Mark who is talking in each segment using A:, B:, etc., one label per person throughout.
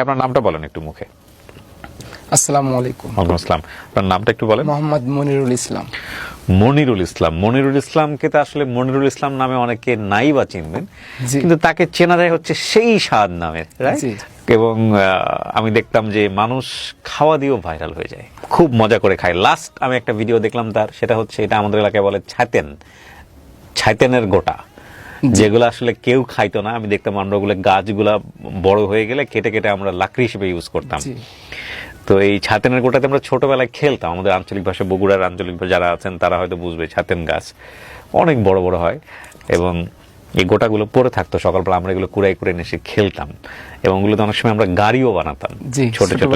A: আপনার নামটা বলেন একটু মুখে।
B: আসসালামু আলাইকুম।
A: ওয়ালাইকুম আসসালাম। আপনার নামটা একটু বলেন।
B: মোহাম্মদ মনিরুল ইসলাম।
A: মনিরুল ইসলাম। মনিরুল ইসলামকে তো আসলে মনিরুল ইসলাম নামে অনেকে নাই বা চিনবেন,
B: জি।
A: কিন্তু তাকে চেনা যায় হচ্ছে সেই স্বাদ নামে, রাইট?
B: জি।
A: এবং আমি দেখতাম যে মানুষ খাওয়া দিয়েও ভাইরাল হয়ে যায়, খুব মজা করে খায়। লাস্ট আমি একটা ভিডিও দেখলাম তার, সেটা হচ্ছে, এটা আমাদের এলাকায় বলে ছাতেনের গোটা, যেগুলো আসলে কেউ খাইতো না। আমি দেখতাম আমরা ওগুলো গাছগুলা বড় হয়ে গেলে কেটে কেটে আমরা লাকড়ি হিসেবে ইউজ করতাম।
B: জি।
A: তো এই ছাতেনের গোটাতে আমরা ছোটবেলায় খেলতাম। আমাদের আঞ্চলিক ভাষা, বগুড়ার আঞ্চলিক যারা আছেন তারা হয়তো বুঝবে, ছাতেন গাছ অনেক বড় বড় হয় এবং এই গোটাগুলো পড়ে থাকতো। সকালবেলা আমরা এগুলো কুড়াই করে এসে খেলতাম এবং ওগুলোতে অনেক সময় আমরা গাড়িও বানাতাম, ছোট ছোট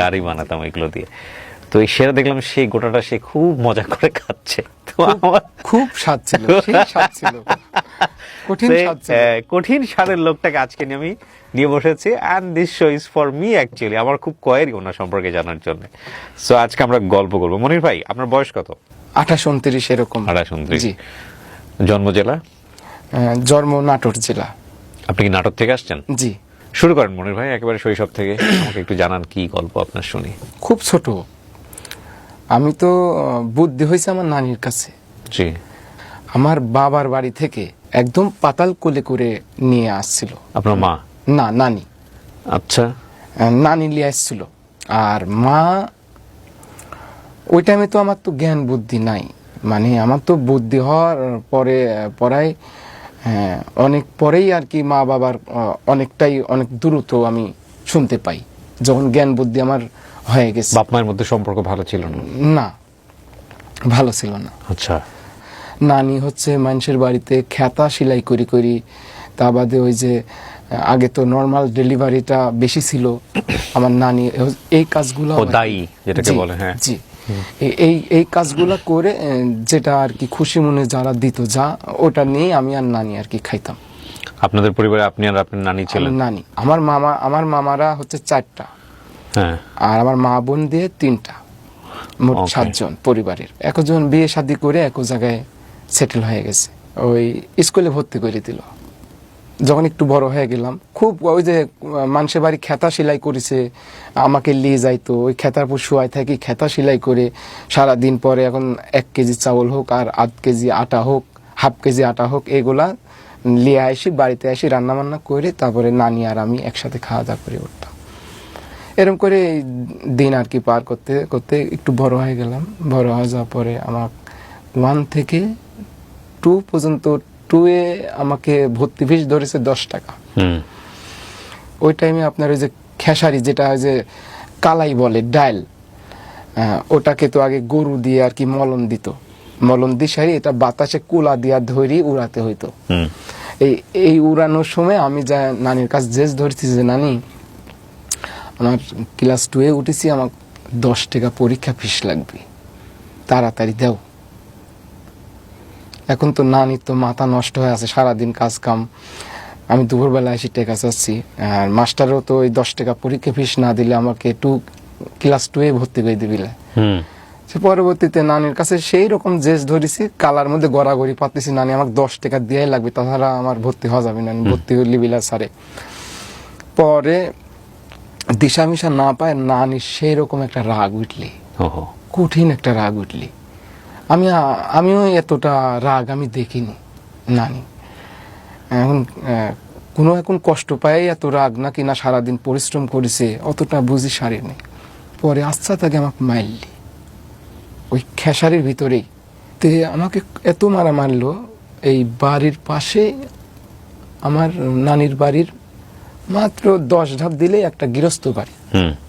A: গাড়ি বানাতাম এগুলো দিয়ে। তো এই সেটা দেখলাম সেই গোটাটা সে খুব মজা করে খাচ্ছে। তো আমার
B: খুব স্বাদ ছিল, সেই স্বাদ ছিল, কঠিন স্বাদ ছিল।
A: কঠিন স্বাদের লোকটাকে আজকে নিয়ে বসেছি, and this show is for me actually. আমার খুব কোয়েরি ওনার সম্পর্কে জানার জন্য। সো আজকে আমরা গল্প করবো। মনির ভাই, আপনার বয়স কত?
B: 28-29 এরকম।
A: 28-29।
B: জি।
A: জন্ম জেলা?
B: জন্ম নাটোর জেলা।
A: আপনি কি নাটোর থেকে আসছেন?
B: জি।
A: শুরু করেন মনির ভাই, একেবারে শৈশব থেকে আমাকে একটু জানান, কি গল্প আপনার শুনি।
B: খুব ছোট, আমি তো বুদ্ধি হয়েছে আমার নানির কাছে।
A: জি।
B: আমার বাবার বাড়ি থেকে একদম পাতাল কোলে করে নিয়ে আসছিল।
A: আপনার মা?
B: না, নানি।
A: আচ্ছা।
B: নানি নিয়ে আসছিল। আর মা, ওই টাইমে তো আমার তো জ্ঞান বুদ্ধি নাই, মানে আমার তো বুদ্ধি হওয়ার পরায় অনেক পরেই আর কি মা বাবার অনেক দ্রুত আমি শুনতে পাই, যখন জ্ঞান বুদ্ধি আমার হয়ে গেছে।
A: বাপ মায়ের মধ্যে সম্পর্ক ভালো ছিল না?
B: না, ভালো ছিল না।
A: আচ্ছা।
B: নানি হচ্ছে মানুষের বাড়িতে খেতা সেলাই করি, তা বাদে ওই যে আগে তো নর্মাল ডেলিভারিটা বেশি ছিল, আমার নানি এই কাজগুলো,
A: দায়ী যেটাকে বলে। হ্যাঁ।
B: জি। এই কাজগুলো করে যেটা আর কি খুশি মনে যারা দিত, যা ওটা নিয়ে আমি আর নানি আর কি খাইতাম।
A: আপনাদের পরিবারে আপনি আর আপনার নানি ছিলেন?
B: নানি, আমার মামারা হচ্ছে 4টা,
A: হ্যাঁ,
B: আর আমার মা বোন দিয়ে 3টা, মোট 7 জন পরিবারের। একজন বিয়ে শাদী করে এক জায়গায় সেটেল হয়ে গেছে, ওই স্কুলে ভর্তি করে দিল। যখন একটু বড় হয়ে গেলাম, খুব ওই যে মানুষের বাড়ি খেতা সেলাই করেছে, আমাকে নিয়ে যাইতো, ওই খেতার উপর শুয়াই থাকি, খেতা সেলাই করে সারাদিন। পরে এখন 1 কেজি চাউল হোক আর 1/2 কেজি আটা হোক, 1/2 কেজি আটা হোক, এগুলা নিয়ে আসি, বাড়িতে আসি, রান্না বান্না করে তারপরে নানি আর আমি একসাথে খাওয়া দাওয়া করে উঠতাম। এরকম করে দিন আর কি পার করতে করতে একটু বড় হয়ে গেলাম। বড় হয়ে যাওয়ার পরে আমার 1 থেকে 2 পর্যন্ত, 2-এ আমাকে ভর্তি ফিস ধরেছে 10 টাকা। ওই টাইমে আপনার ওই যে খেসারি, যেটা ওই যে কালাই বলে, ডাল, ওটাকে তো আগে গরু দিয়ে আর কি মলন দিত, মলন দিয়ে সারি এটা বাতাসে কুলা দিয়া ধরি উড়াতে হইতো। এই উড়ানোর সময় আমি যা নানির কাছে জেস ধরছি যে, নানি আমার ক্লাস 2-এ উঠেছি, আমার 10 টাকা পরীক্ষা ফিস লাগবে, তাড়াতাড়ি দাও। এখন তো নানির তো মাথা নষ্ট হয়ে আছে, সারাদিন কাজ কাম, আমি দুপুরবেলা এসে টাকা চাচ্ছি, আর মাস্টারও তো ওই 10 টাকা পরীক্ষা ফিস না দিলে আমাকে ক্লাস 2-এ ভর্তি করে দিবিলে। পরবর্তীতে নানির কাছে সেই রকম জেস ধরেছি, কালার মধ্যে গড়াগড়ি পাচ্ছি, নানি আমাকে 10 টাকা দিয়াই লাগবে, তাছাড়া আমার ভর্তি হওয়া যাবে না, ভর্তি হইলি বিলা সারে। পরে দিশা মিশা না পায়, নানি সেই রকম একটা রাগ উঠলি, কঠিন একটা রাগ উঠলি। আমিও এতটা রাগ আমি দেখিনি। নানি এখন কষ্ট পায় এত রাগ, নাকি না সারাদিন পরিশ্রম করেছে অতটা বুঝি সারি নেই। পরে আচ্ছা তাকে আমাকে মারলি ওই খেসারির ভিতরেই, তে আমাকে এত মারা মারলো। এই বাড়ির পাশে আমার নানির বাড়ির মাত্র 10 ধাপ দিলেই একটা গৃহস্থ বাড়ি,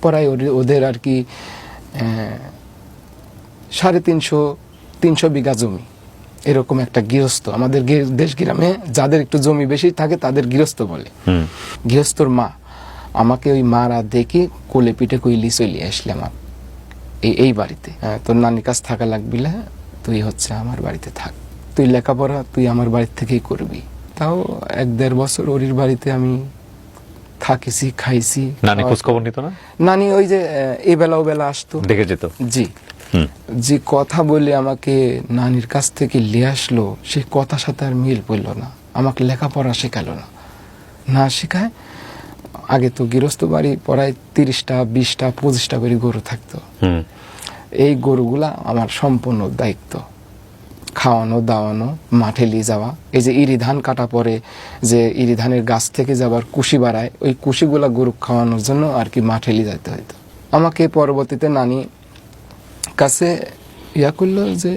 B: পরাই ওদের আর কি 350 বিঘা জমি, এরকম একটা গৃহস্থ। আমাদের দেশ গ্রামে যাদের একটু জমি বেশি থাকে তাদের গৃহস্থ বলে। গৃহস্থর মা আমাকে ওই মারা দেখে কোলে পিঠে কইলি চলে আসলে আমার এই বাড়িতে, তোর নানির কাছে থাকা লাগবি না, তুই হচ্ছে আমার বাড়িতে থাক, তুই লেখাপড়া তুই আমার বাড়ির থেকেই করবি। তাও 1-1.5 বছর ওর বাড়িতে আমি থাকিছি, খাইছি।
A: নানি খোঁজ খবর নিত না?
B: নানি ওই যে এই বেলা ও বেলা আসতো, দেখে যেত। জি। যে কথা বলে আমাকে নানির কাছ থেকে নিয়ে আসলো, সেই কথার সাথে আর মিল পড়ল না। আমাকে লেখাপড়া শেখালো না, না শেখায় আগে তো গৃহস্থ বাড়ি প্রায় 30টা 20টা 25টা করে গরু থাকতো।
A: হুম।
B: এই গরুগুলা আমার সম্পূর্ণ দায়িত্ব, খাওয়ানো দাওয়ানো, মাঠে নিয়ে যাওয়া। এই যে ইরি ধান কাটা পরে যে ইরি ধানের গাছ থেকে যাবার কুশি বাড়ায়, ওই কুশিগুলা গরু খাওয়ানোর জন্য আর কি মাঠে নিয়ে যেতে হইতো। আমাকে পরবর্তীতে নানি কাছে ইয়া করলো যে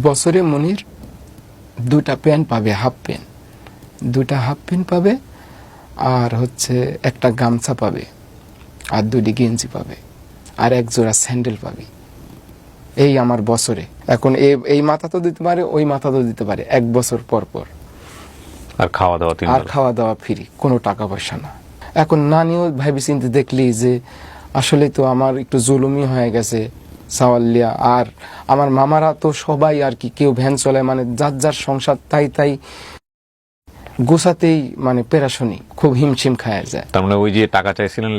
B: বছরে মনির 2টা প্যান্ট পাবে, হাফ প্যান্ট, 2টা হাফ প্যান্ট পাবে, আর হচ্ছে একটা গামছা পাবে, আর 2টি গেঞ্জি পাবে, আর 1 জোড়া স্যান্ডেল পাবে। এই আমার বছরে। এখন এই মাথা তো দিতে পারে, ওই মাথা তো দিতে পারে 1 বছর পর পর।
A: আর খাওয়া দাওয়া 3
B: আর
A: বেলা।
B: খাওয়া দাওয়া ফ্রি, কোনো টাকা পয়সা না। এখন নানিও ভাবি চিন্তে দেখলি যে আসলে তো আমার একটু জুলুমি হয়ে গেছে সাওয়ালিয়া। আর আমার মামারা তো সবাই আর কি, কেউ ভ্যান চলায়, মানে যার যার সংসার তাই গোছাতেই মানে পেরাশনি, খুব হিমশিম খায় যায়।
A: তার মানে ওই যে টাকা চাইছিলেন